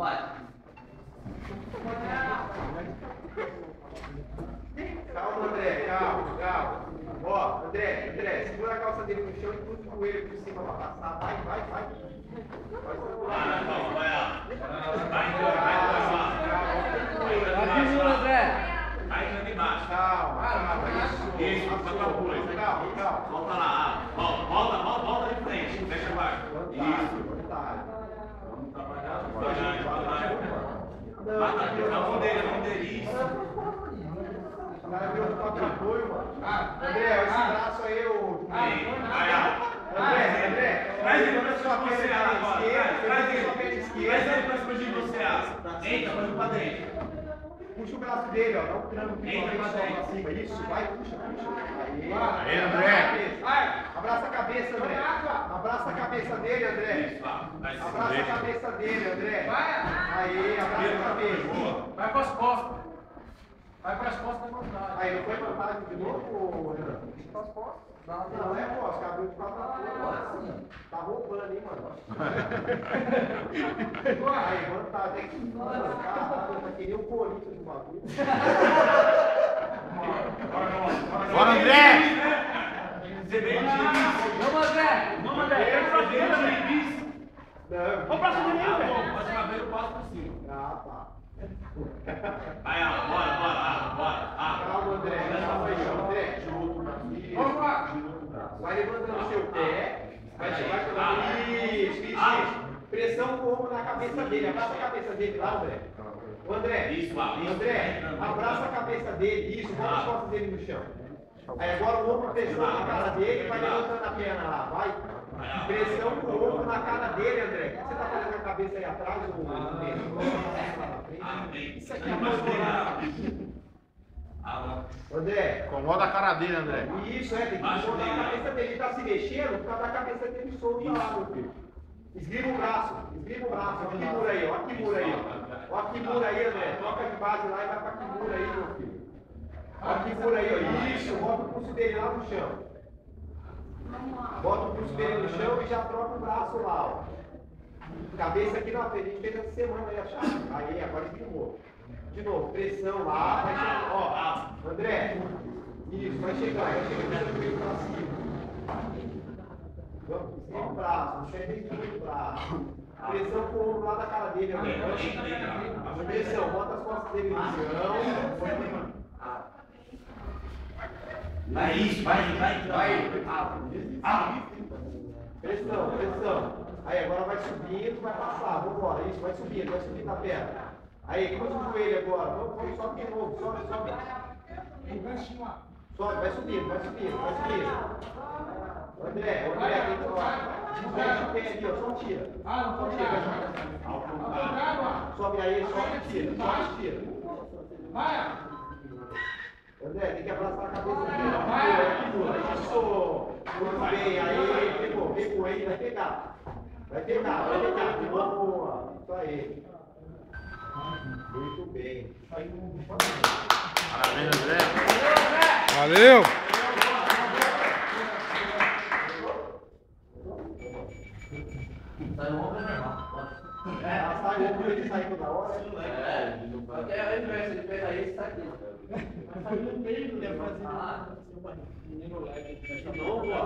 Vai. Calma, André, calma. Ó, André, segura a calça dele no chão e cruza o joelho por cima pra passar. Vai. Vai embaixo. Calma. Isso, calma. Volta lá. Volta de frente. Fecha a guarda. Isso. Vamos trabalhar. Vamos dele. Isso. O cara viu o papo de apoio, mano. André, esse braço aí, o. André. Traz ele pra cima de você agora. Traz ele pra cima de você. Entra, mas pra dentro. Puxa o braço dele, ó. Dá um trampo pra cima. Isso, vai, puxa. Aí, André. Abraça a cabeça, André. Abraça a cabeça dele, André. Isso, Abraça a cabeça dele, André. Aí, abraça a cabeça. Vai pras costas. Vai pras costas da vontade. Aí, não foi vantagem de novo, Renan? Pras costas. Não é, pô, os cabelos de quatro agora. Tá roubando, hein, mano? Aí, vantagem. Caralho, vai querer o Corinthians do bagulho. Bora, André! Você veio de início. Vamos, André! Vamos de início. Vamos pra cima de mim, velho. Pode caber o passo por cima. Tá. Aí, bora. Calma, André. André. Vamos lá! Vai levantando o seu pé. Vai chegar. Isso. Pressão com o ombro na cabeça dele. Abraça a cabeça dele lá, André. O André. Isso. André, abraça a cabeça dele. Isso, bota as costas dele no chão. Aí agora o ombro pressiona na cara dele e vai levantando a perna lá. Vai. Pressão com o ombro na cara dele, André. O que você tá fazendo com a cabeça aí atrás, Isso aqui é uma André. Incomoda a cara dele, André. Isso, tem que incomodar a cabeça dele. Ele tá se mexendo por causa da cabeça dele solta lá, meu filho. Esgrima o braço. Ó que mura aí, ó que mura aí, André. Troca de base lá e vai pra que mura aí, meu filho. Ó que mura aí, ó. Isso, bota o pulso dele lá no chão. Bota o pulso dele no chão e já troca o braço lá, ó. Cabeça aqui na frente, a gente fez essa semana aí a chave. Aí, agora esgrimou. De novo, pressão lá, vai chegar, ó, André, isso, vai chegar o joelho pra cima. Vamos, estica o braço, não chega nem o braço. Pressão com o ombro lá da cara dele, André. Pressão, bota as costas dele no chão. Vai. Pressão. Aí, agora vai subindo, vai passar, vambora, isso, vai subindo a perna. Aí, cruza o joelho agora. Vamos, sobe de novo. Sobe. Sobe, vai subindo. André, tem que sobe o pé ali, ó. Só tira. Sobe aí, sobe e tira. Vai! André, tem que abraçar a cabeça dele. Isso! Muito bem, aí, pegou aí, vai pegar. Boa! Isso aí. Muito bem. Parabéns, André. Valeu! Sai o ombro, é normal. Sai o ombro, ele sai toda hora. Porque ao invés de pegar esse, tá aqui. Vai sair no meio, né? Fazer. Ah, Menino leve. de novo, ó.